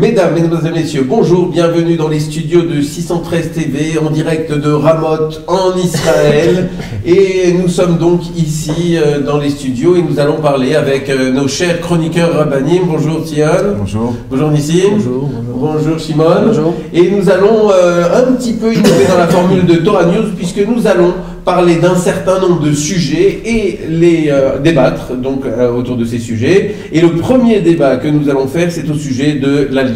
Mesdames, Mesdemoiselles, Messieurs, bonjour, bienvenue dans les studios de 613 TV, en direct de Ramoth, en Israël. Et nous sommes donc ici dans les studios et nous allons parler avec nos chers chroniqueurs rabbinim. Bonjour Tion. Bonjour. Bonjour Nissim. Bonjour. Bonjour Shimon. Bonjour. Et nous allons un petit peu innover dans la formule de Torah News puisque nous allons parler d'un certain nombre de sujets et les débattre donc autour de ces sujets. Et le premier débat que nous allons faire, c'est au sujet de l'Alia,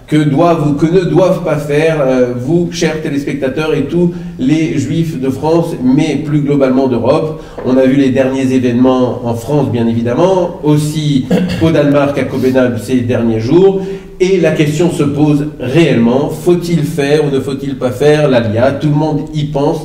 que doivent ou que ne doivent pas faire vous, chers téléspectateurs, et tous les Juifs de France, mais plus globalement d'Europe. On a vu les derniers événements en France, bien évidemment, aussi au Danemark, à Copenhague ces derniers jours. Et la question se pose réellement, faut-il faire ou ne faut-il pas faire l'Alia? Tout le monde y pense.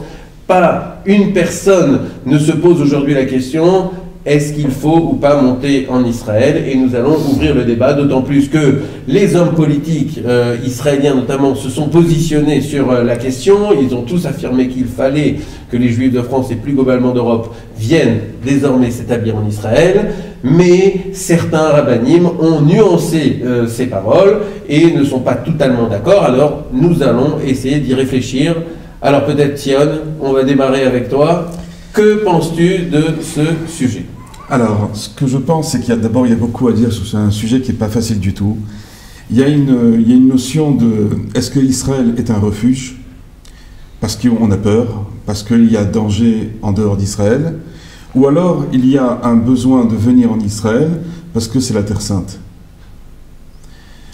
Pas une personne ne se pose aujourd'hui la question, est-ce qu'il faut ou pas monter en Israël? Et nous allons ouvrir le débat, d'autant plus que les hommes politiques israéliens notamment se sont positionnés sur la question. Ils ont tous affirmé qu'il fallait que les Juifs de France et plus globalement d'Europe viennent désormais s'établir en Israël. Mais certains rabbinim ont nuancé ces paroles et ne sont pas totalement d'accord. Alors nous allons essayer d'y réfléchir. Alors peut-être Tion, on va démarrer avec toi. Que penses-tu de ce sujet? Alors, ce que je pense, c'est qu'il y a beaucoup à dire sur un sujet qui n'est pas facile du tout. Il y a une notion de est-ce que Israël est un refuge parce qu'on a peur, parce qu'il y a danger en dehors d'Israël, ou alors il y a un besoin de venir en Israël parce que c'est la Terre Sainte.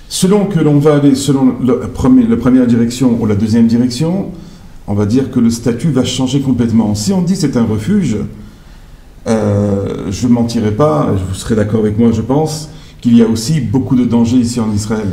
Selon que l'on va aller selon la première direction ou la deuxième direction, on va dire que le statut va changer complètement. Si on dit c'est un refuge, je ne mentirai pas, vous serez d'accord avec moi je pense, qu'il y a aussi beaucoup de dangers ici en Israël.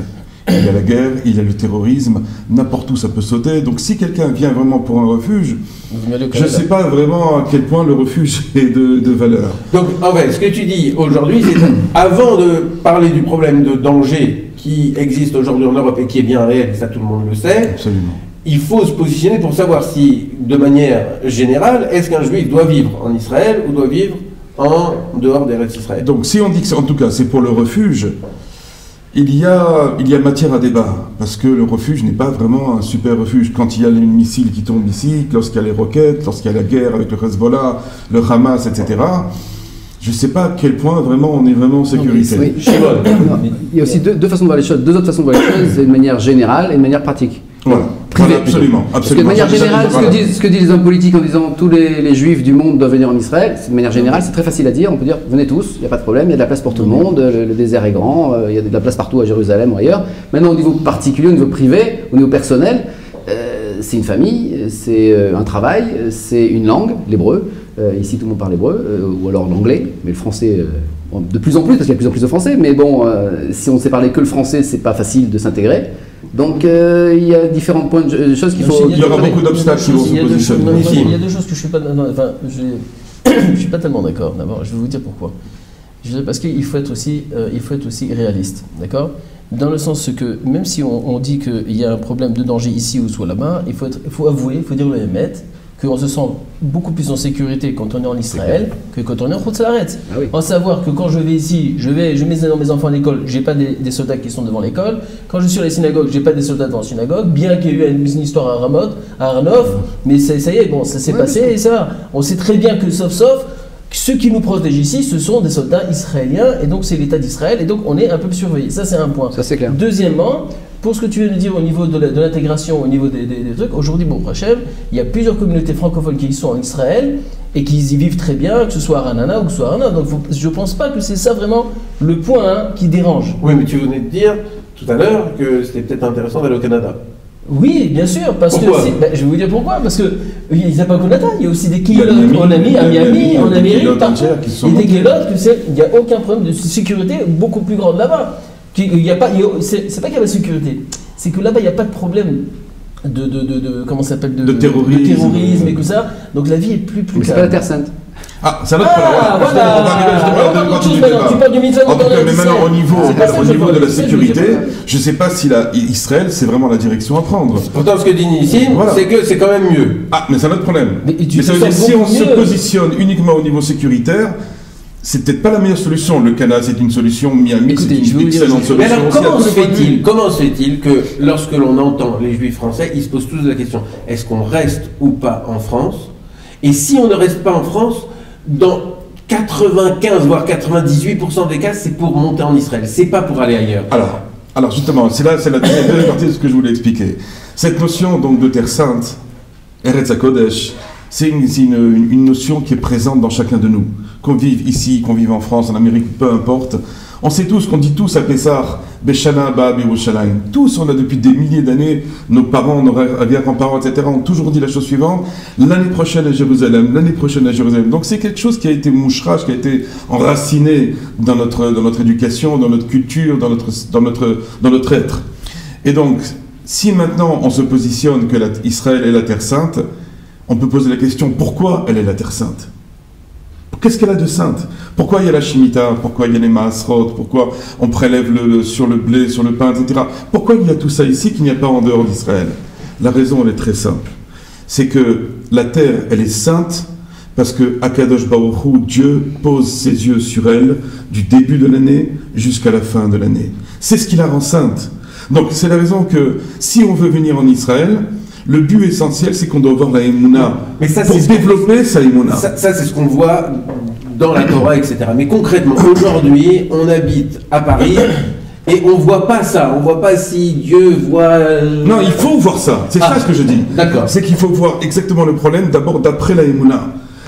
Il y a la guerre, il y a le terrorisme, n'importe où ça peut sauter. Donc si quelqu'un vient vraiment pour un refuge, je ne sais pas vraiment à quel point le refuge est de valeur. Donc en fait, ce que tu dis aujourd'hui, c'est avant de parler du problème de danger qui existe aujourd'hui en Europe et qui est bien réel, et ça tout le monde le sait. Absolument. Il faut se positionner pour savoir si, de manière générale, est-ce qu'un juif doit vivre en Israël ou doit vivre en dehors des restes d'Israël. Donc si on dit que en tout cas c'est pour le refuge, il y a matière à débat, parce que le refuge n'est pas vraiment un super refuge. Quand il y a les missiles qui tombent ici, lorsqu'il y a les roquettes, lorsqu'il y a la guerre avec le Hezbollah, le Hamas, etc., je ne sais pas à quel point vraiment on est vraiment en sécurité. Oui. Il y a aussi deux façons de voir les choses, deux autres façons de voir les choses, c'est une manière générale et une manière pratique. Voilà. Privée, Absolument. Parce que de manière générale, ce que disent les hommes politiques en disant tous les juifs du monde doivent venir en Israël, de manière générale, c'est très facile à dire. On peut dire venez tous, il n'y a pas de problème, il y a de la place pour tout le monde, le désert est grand, il y a de la place partout à Jérusalem ou ailleurs. Maintenant, au niveau particulier, au niveau privé, au niveau personnel, c'est une famille, c'est un travail, c'est une langue, l'hébreu. Ici, tout le monde parle hébreu, ou alors l'anglais, mais le français. De plus en plus, parce qu'il y a de plus en plus de français, mais bon, si on ne sait parler que le français, c'est pas facile de s'intégrer. Donc il y a différents points de choses qu'il faut. Il y aura beaucoup d'obstacles qui vont se positionner. Il y a deux choses que je suis pas. Je suis pas tellement d'accord. D'abord, je vais vous dire pourquoi. Parce qu'il faut être aussi réaliste, d'accord. Dans le sens que même si on dit qu'il y a un problème de danger ici ou soit là-bas, il faut avouer, il faut dire le émettre. Qu'on se sent beaucoup plus en sécurité quand on est en Israël que quand on est en Chutz-La'aretz. Ah oui. En savoir que quand je vais ici, je mets mes enfants à l'école, j'ai pas des soldats qui sont devant l'école. Quand je suis à la synagogue, j'ai pas des soldats devant la synagogue. Bien qu'il y ait eu une histoire à Ramoth, à Arnov, mais ça y est, bon, ça s'est passé et ça va. On sait très bien que sauf, ceux qui nous protègent ici, ce sont des soldats israéliens et donc c'est l'État d'Israël et donc on est un peu surveillé. Ça c'est un point. Ça c'est clair. Deuxièmement, pour ce que tu viens de dire au niveau de l'intégration, au niveau des trucs, aujourd'hui, bon, Hachem, il y a plusieurs communautés francophones qui sont en Israël et qui y vivent très bien, que ce soit à Ranana ou que ce soit à Rana. Donc je ne pense pas que c'est ça vraiment le point qui dérange. Oui, mais tu venais de dire tout à l'heure que c'était peut-être intéressant d'aller au Canada. Oui, bien sûr, parce que je vais vous dire pourquoi, parce que il n'y a pas qu'au Canada, il y a aussi des Kilotes en Miami, en Amérique, partout, et des Kilotes, il n'y a aucun problème de sécurité beaucoup plus grande là-bas. C'est pas qu'il y a pas de sécurité, c'est que là-bas il n'y a pas de problème comment ça s'appelle de terrorisme et tout ça, donc la vie est plus calme. C'est pas la Terre Sainte. Ah, c'est un autre problème. Tu parles du mitzvah. En tout cas, mais maintenant, au niveau de la sécurité, je ne sais pas si Israël, c'est vraiment la direction à prendre. Pourtant, ce que dit Nissim, c'est que c'est quand même mieux. Ah, mais c'est un autre problème. Mais ça veut dire si on se positionne uniquement au niveau sécuritaire, c'est peut-être pas la meilleure solution. Le Canada, c'est une solution. Miami, c'est Écoutez, je vais une vous dire, excellente Mais solution. alors, aussi. comment se fait-il que lorsque l'on entend les Juifs français, ils se posent tous la question, est-ce qu'on reste ou pas en France? Et si on ne reste pas en France, dans 95 voire 98% des cas, c'est pour monter en Israël, c'est pas pour aller ailleurs. Alors justement, c'est la deuxième partie de ce que je voulais expliquer. Cette notion donc de terre sainte, Eretz HaKodesh, c'est une notion qui est présente dans chacun de nous. Qu'on vive ici, qu'on vive en France, en Amérique, peu importe. On sait tous, qu'on dit tous à Pessah, Beshana Ba Birushalayim. Tous, on a depuis des milliers d'années, nos parents, nos arrière-grands-parents, etc., ont toujours dit la chose suivante, l'année prochaine à Jérusalem, l'année prochaine à Jérusalem. Donc c'est quelque chose qui a été mouchrache, qui a été enraciné dans notre éducation, dans notre culture, dans notre être. Et donc, si maintenant on se positionne que Israël est la terre sainte, on peut poser la question, pourquoi elle est la terre sainte? Qu'est-ce qu'elle a de sainte? Pourquoi il y a la Shemitah? Pourquoi il y a les Maasrot? Pourquoi on prélève sur le blé, sur le pain, etc.? Pourquoi il y a tout ça ici qu'il n'y a pas en dehors d'Israël? La raison, elle est très simple. C'est que la terre, elle est sainte parce que Akadosh Baruch Hu, Dieu, pose ses yeux sur elle du début de l'année jusqu'à la fin de l'année. C'est ce qui la rend sainte. Donc c'est la raison que si on veut venir en Israël, le but essentiel, c'est qu'on doit avoir la Emouna pour développer sa Emouna. Ça, c'est ce qu'on voit dans la Torah, etc. Mais concrètement, aujourd'hui, on habite à Paris et on ne voit pas ça. On ne voit pas si Dieu voit... Non, il faut voir ça. C'est ça ce que je dis. D'accord. C'est qu'il faut voir exactement le problème d'abord d'après la Emouna.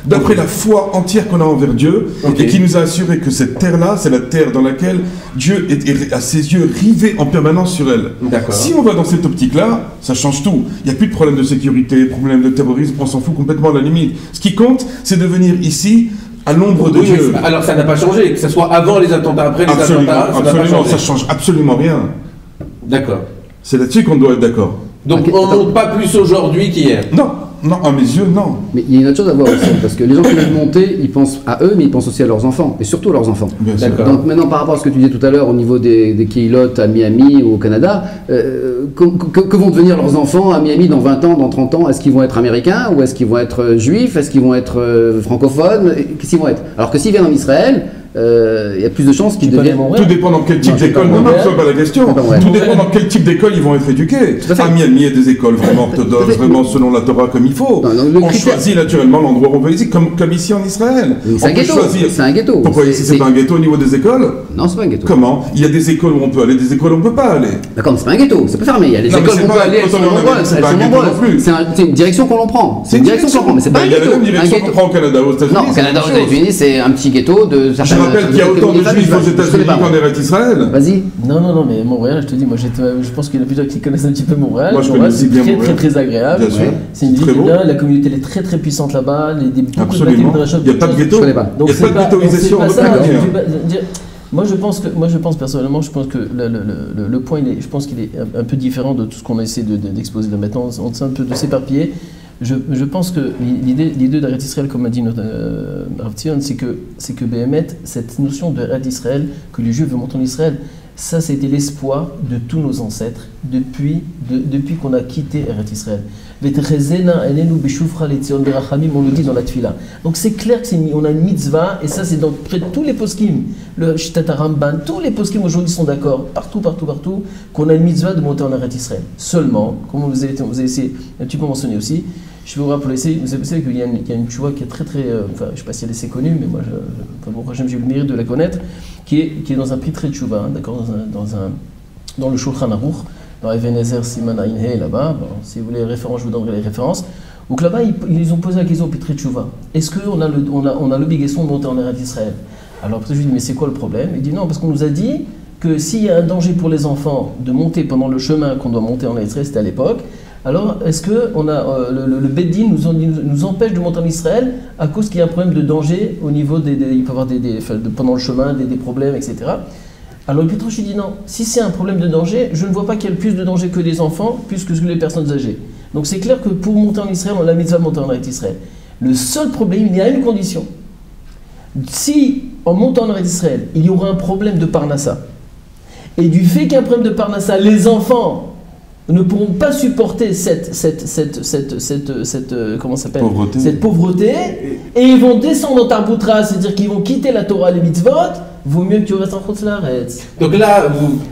D'après la foi entière qu'on a envers Dieu, et qui nous a assuré que cette terre-là, c'est la terre dans laquelle Dieu a ses yeux rivés en permanence sur elle. Si on va dans cette optique-là, ça change tout. Il n'y a plus de problème de sécurité, problème de terrorisme, on s'en fout complètement à la limite. Ce qui compte, c'est de venir ici à l'ombre de Dieu. Alors ça n'a pas changé, que ce soit avant les attentats, après les attentats, ça change absolument rien. D'accord. C'est là-dessus qu'on doit être d'accord. Donc on ne monte pas plus aujourd'hui qu'hier. Non, à mes yeux, non. Mais il y a une autre chose à voir aussi, parce que les gens qui veulent monter, ils pensent à eux, mais ils pensent aussi à leurs enfants, et surtout à leurs enfants. Donc maintenant, par rapport à ce que tu disais tout à l'heure, au niveau des Keilot à Miami ou au Canada, que vont devenir leurs enfants à Miami dans 20 ans, dans 30 ans? Est-ce qu'ils vont être américains, ou est-ce qu'ils vont être juifs? Est-ce qu'ils vont être francophones? Qu'est-ce qu'ils vont être? Alors que s'ils viennent en Israël, il y a plus de chances qu'ils deviennent... Tout dépend dans quel type d'école, non, c'est pas la question. Tout dépend dans quel type d'école ils vont être éduqués. À Miami, il y a des écoles vraiment orthodoxes, vraiment selon la Torah comme il faut. On choisit naturellement l'endroit où on veut ici, comme ici en Israël. C'est un ghetto. C'est un ghetto. Pourquoi ici c'est pas un ghetto au niveau des écoles? Non, c'est pas un ghetto. Comment? Il y a des écoles où on peut aller, des écoles où on peut pas aller. D'accord, mais c'est pas un ghetto, c'est pas fermé. Il y a des écoles où on peut aller, elles sont nombreuses. C'est une direction qu'on en prend. C'est une direction qu'on prend, mais c'est pas un ghetto. Il y a la même direction qu'on prend au Canada, aux États-Unis. Non, au Canada, aux États-Unis, c'est un petit ghetto de certaines... Je rappelle qu'il y a autant de juifs aux États-Unis qu'en Eretz Israël. Vas-y. Non, mais Montréal, je te dis, moi je pense qu'il y en a plusieurs qui connaissent un petit peu Montréal. Moi je connais aussi bien Montréal. Très agréable. C'est une ville bien, la communauté elle est très puissante là-bas. Absolument. Il n'y a pas de ghetto. Il n'y a pas de ghettoisation en aucune manière. Moi je pense personnellement, je pense que le point, je pense qu'il est un peu différent de tout ce qu'on a essayé d'exposer là maintenant. On essaie un peu de s'éparpiller. Je pense que l'idée d'Eretz Israël, comme a dit notre Rav Tzion, c'est que Béhémet, cette notion d'Eretz Israël, que les Juifs veulent monter en Israël, ça c'était l'espoir de tous nos ancêtres depuis qu'on a quitté Eretz Israël. On le dit dans la Tfila. Donc c'est clair qu'on a une mitzvah, et ça c'est dans près de tous les poskim, le Shitat Ramban, tous les poskim aujourd'hui sont d'accord, partout, qu'on a une mitzvah de monter en Eretz Israël. Seulement, comme vous avez essayé un petit peu mentionné aussi, je vais vous rappeler, vous savez qu'il y a une tchouva qui est très, enfin je ne sais pas si elle est assez connue, mais moi, j'ai eu le mérite de la connaître, qui est dans un prix très tchouva, hein, d'accord, dans le Shulchan Aruch, dans Even Ezer Siman Ayin là-bas. Bon, si vous voulez les références, je vous donnerai les références. Donc là-bas, ils ont posé la question au Pitri Tchouva. Est-ce qu'on a l'obligation de monter en Eretz Israël? Alors après, je lui dis, mais c'est quoi le problème? Il dit non, parce qu'on nous a dit que s'il y a un danger pour les enfants de monter pendant le chemin qu'on doit monter en Eretz Israël, c'était à l'époque, alors est-ce que le Beddin nous empêche de monter en Israël à cause qu'il y a un problème de danger au niveau il peut y avoir pendant le chemin des problèmes, etc. Alors le Pitrouche dit non, si c'est un problème de danger, je ne vois pas qu'il y ait plus de danger que les enfants, plus que les personnes âgées. Donc c'est clair que pour monter en Israël, on a la mitzvah de monter en Eretz Israël. Le seul problème, il y a une condition. Si en montant en Eretz Israël, il y aura un problème de Parnassa, et du fait qu'il y a un problème de Parnassa, les enfants ne pourront pas supporter comment ça s'appelle, cette pauvreté, et ils vont descendre en Tarboutra, c'est-à-dire qu'ils vont quitter la Torah, les mitzvot. Vaut mieux que tu restes en Chutz La'aretz. Donc là,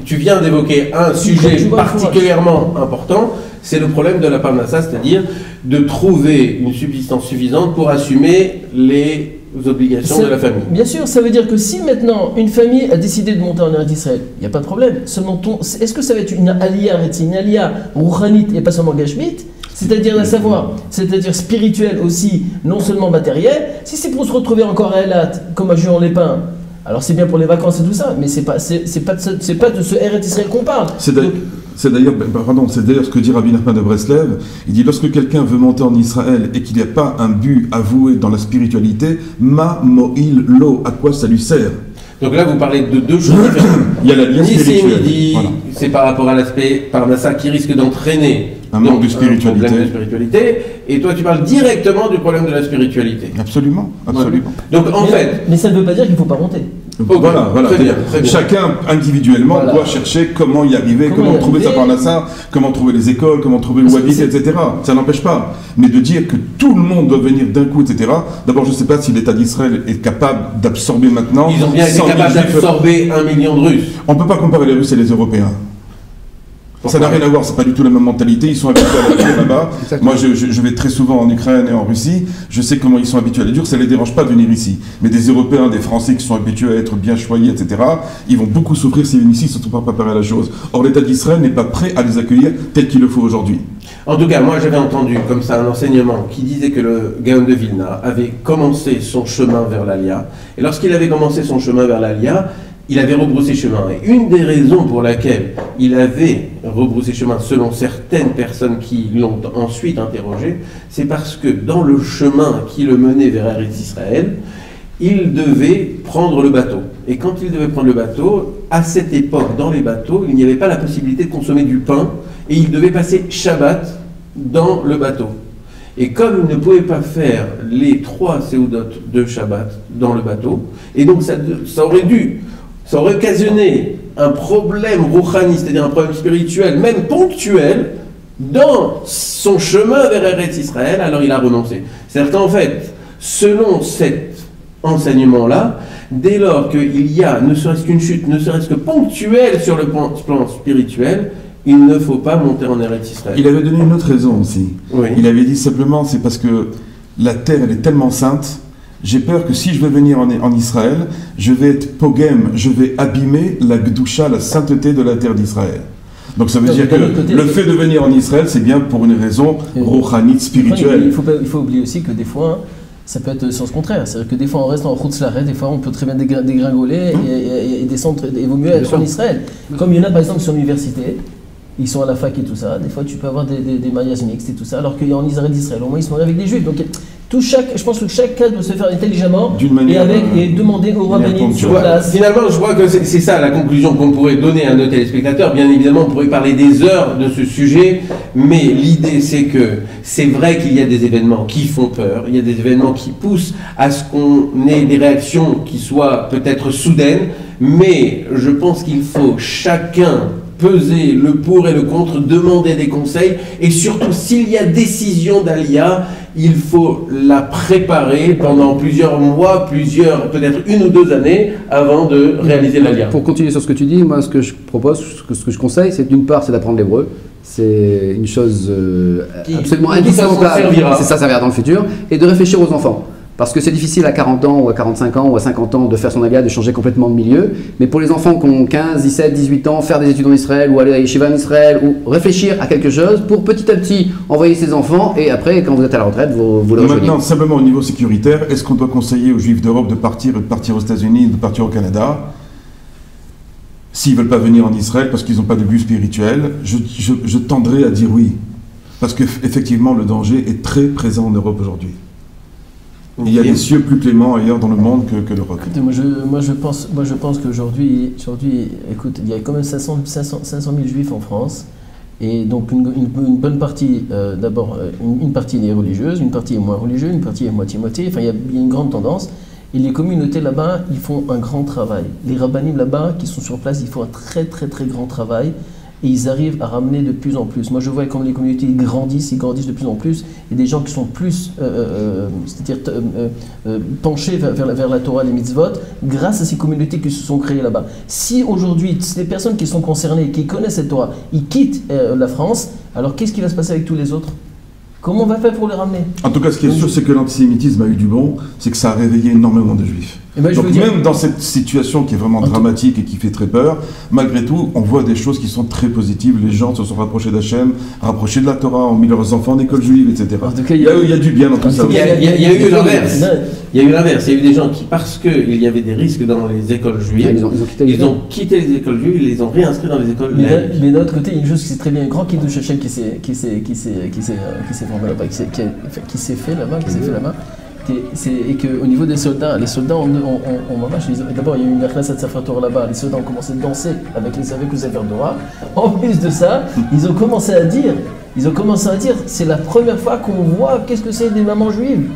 tu viens d'évoquer un sujet particulièrement important, c'est le problème de la parnassa, c'est-à-dire de trouver une subsistance suffisante pour assumer les obligations de la famille. Bien sûr, ça veut dire que si maintenant une famille a décidé de monter en Eretz Israël, il n'y a pas de problème. Seulement, est-ce que ça va être une aliyah rouchanit et pas seulement gashmit, c'est-à-dire à savoir, c'est-à-dire spirituelle aussi, non seulement matérielle. Si c'est pour se retrouver encore à Elat, comme à Juan-les-Pins, alors c'est bien pour les vacances et tout ça, mais c'est pas de ce Eretz Israël qu'on parle. C'est d'ailleurs ce que dit Rabbi Nachman de Breslev. Il dit, lorsque quelqu'un veut monter en Israël et qu'il n'y a pas un but avoué dans la spiritualité, ma mo'il lo, à quoi ça lui sert? Donc là, vous parlez de deux choses différentes. Il y a la lien spirituelle. Voilà. C'est par rapport à l'aspect parnassa qui risque d'entraîner un manque de spiritualité. Problème de spiritualité. Et toi, tu parles directement du problème de la spiritualité. Absolument, absolument. Donc en fait... Mais ça ne veut pas dire qu'il ne faut pas monter. Okay. Voilà. Très bien. Chacun individuellement doit chercher comment y arriver, comment trouver sa parnassa, comment trouver les écoles, comment trouver où habiter, etc. Ça n'empêche pas. Mais de dire que tout le monde doit venir d'un coup, etc. D'abord, je ne sais pas si l'État d'Israël est capable d'absorber maintenant. Ils ont bien été capables d'absorber 1 million de Russes. On ne peut pas comparer les Russes et les Européens. Ça n'a rien à voir, c'est pas du tout la même mentalité, ils sont habitués à la dure là-bas. Moi je vais très souvent en Ukraine et en Russie, je sais comment ils sont habitués à la dure, ça ne les dérange pas de venir ici. Mais des Européens, des Français qui sont habitués à être bien choyés, etc., ils vont beaucoup souffrir s'ils viennent ici, ils ne sont pas préparés à la chose. Or l'État d'Israël n'est pas prêt à les accueillir tel qu'il le faut aujourd'hui. En tout cas, moi j'avais entendu comme ça un enseignement qui disait que le Gaon de Vilna avait commencé son chemin vers l'Alia, et lorsqu'il avait commencé son chemin vers l'Alia, il avait rebroussé chemin. Et une des raisons pour laquelle il avait rebroussé chemin, selon certaines personnes qui l'ont ensuite interrogé, c'est parce que dans le chemin qui le menait vers Eretz Israël, il devait prendre le bateau. Et quand il devait prendre le bateau, à cette époque, dans les bateaux, il n'y avait pas la possibilité de consommer du pain, et il devait passer Shabbat dans le bateau. Et comme il ne pouvait pas faire les 3 séoudotes de Shabbat dans le bateau, et donc ça aurait occasionné un problème rouchani, c'est-à-dire un problème spirituel, même ponctuel, dans son chemin vers Eretz Israël, alors il a renoncé. C'est-à-dire qu'en fait, selon cet enseignement-là, dès lors qu'il y a ne serait-ce qu'une chute, ne serait-ce que ponctuelle sur le plan spirituel, il ne faut pas monter en Eretz Israël. Il avait donné une autre raison aussi. Oui. Il avait dit simplement, c'est parce que la terre, elle est tellement sainte, j'ai peur que si je vais venir en Israël, je vais être pogem, je vais abîmer la gdusha, la sainteté de la terre d'Israël. Donc ça veut dire que le fait de venir en Israël, c'est bien pour une raison rouchanite, spirituelle. Il faut oublier aussi que des fois, ça peut être le sens contraire. C'est-à-dire que des fois, on reste en Chutz La'aretz, des fois, on peut très bien dégringoler et descendre, et il vaut mieux être en Israël. Comme il y en a, par exemple, qui sont à l'université, ils sont à la fac et tout ça, des fois, tu peux avoir des mariages mixtes et tout ça, alors qu'en Israël d'Israël, au moins, ils sont avec des juifs. Donc, je pense que chaque cas doit se faire intelligemment et demander au rabbin sur place. Finalement, je crois que c'est ça la conclusion qu'on pourrait donner à nos téléspectateurs. Bien évidemment, on pourrait parler des heures de ce sujet, mais l'idée c'est que c'est vrai qu'il y a des événements qui font peur, il y a des événements qui poussent à ce qu'on ait des réactions qui soient peut-être soudaines, mais je pense qu'il faut chacun peser le pour et le contre, demander des conseils, et surtout s'il y a décision d'Aliyah, il faut la préparer pendant plusieurs mois, peut-être 1 ou 2 années avant de réaliser l'Aliyah. Pour continuer sur ce que tu dis, moi ce que je propose, ce que je conseille, c'est d'une part, c'est d'apprendre l'hébreu. C'est une chose absolument indispensable. C'est ça servira dans le futur. Et de réfléchir aux enfants. Parce que c'est difficile à 40 ans ou à 45 ans ou à 50 ans de faire son aliyah, de changer complètement de milieu. Mais pour les enfants qui ont 15, 17, 18 ans, faire des études en Israël ou aller à Yeshiva en Israël ou réfléchir à quelque chose pour petit à petit envoyer ses enfants et après, quand vous êtes à la retraite, vous le rejoignez. Maintenant, simplement au niveau sécuritaire, est-ce qu'on doit conseiller aux Juifs d'Europe de partir aux États-Unis, de partir au Canada s'ils ne veulent pas venir en Israël parce qu'ils n'ont pas de but spirituel? Je tendrais à dire oui. Parce qu'effectivement, le danger est très présent en Europe aujourd'hui. Il y a des cieux plus cléments ailleurs dans le monde que l'Europe. Moi je pense qu'aujourd'hui, écoute, il y a quand même 500 000 juifs en France, et donc une bonne partie, d'abord, une partie est religieuse, une partie est moins religieuse, une partie est moitié-moitié, enfin il y a une grande tendance, et les communautés là-bas, ils font un grand travail. Les rabbinim là-bas qui sont sur place, ils font un très très très grand travail, et ils arrivent à ramener de plus en plus. Moi je vois comme les communautés ils grandissent de plus en plus, et des gens qui sont plus penchés vers la Torah, les mitzvot, grâce à ces communautés qui se sont créées là-bas. Si aujourd'hui, les personnes qui sont concernées, qui connaissent cette Torah, ils quittent la France, alors qu'est-ce qui va se passer avec tous les autres ? Comment on va faire pour les ramener? En tout cas, ce qui est sûr, c'est que l'antisémitisme a eu du bon, c'est que ça a réveillé énormément de juifs. Donc même dans cette situation qui est vraiment dramatique et qui fait très peur, malgré tout, on voit des choses qui sont très positives. Les gens se sont rapprochés d'Hachem, rapprochés de la Torah, ont mis leurs enfants en école juive, etc. En tout cas, il y a du bien dans tout ça. Il y a eu l'inverse. Il y a eu l'inverse. Il y a eu des gens qui, parce qu'il y avait des risques dans les écoles juives, ils ont quitté les écoles juives, ils les ont réinscrits dans les écoles laïques. Mais d'un autre côté, il y a une chose qui c'est très bien, un grand kiddush Hashem qui s'est formé là-bas, qui s'est fait là-bas. Et qu'au niveau des soldats, les soldats d'abord il y a eu une classe de Sefer Torah là-bas, les soldats ont commencé à danser avec les Sefer Torah. En plus de ça, ils ont commencé à dire, c'est la première fois qu'on voit qu'est-ce que c'est des mamans juives.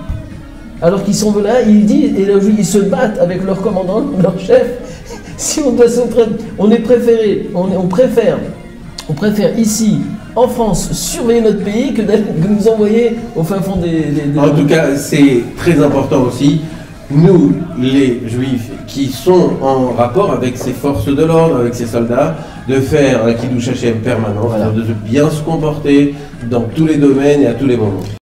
Alors qu'ils sont là, ils disent, et là, ils se battent avec leur commandant, leur chef. Si on doit on préfère ici, en France, surveiller notre pays que nous envoyer au fin fond des... En tout cas, c'est très important aussi, nous, les Juifs, qui sont en rapport avec ces forces de l'ordre, avec ces soldats, de faire un Kiddush Hashem permanent, de bien se comporter dans tous les domaines et à tous les moments.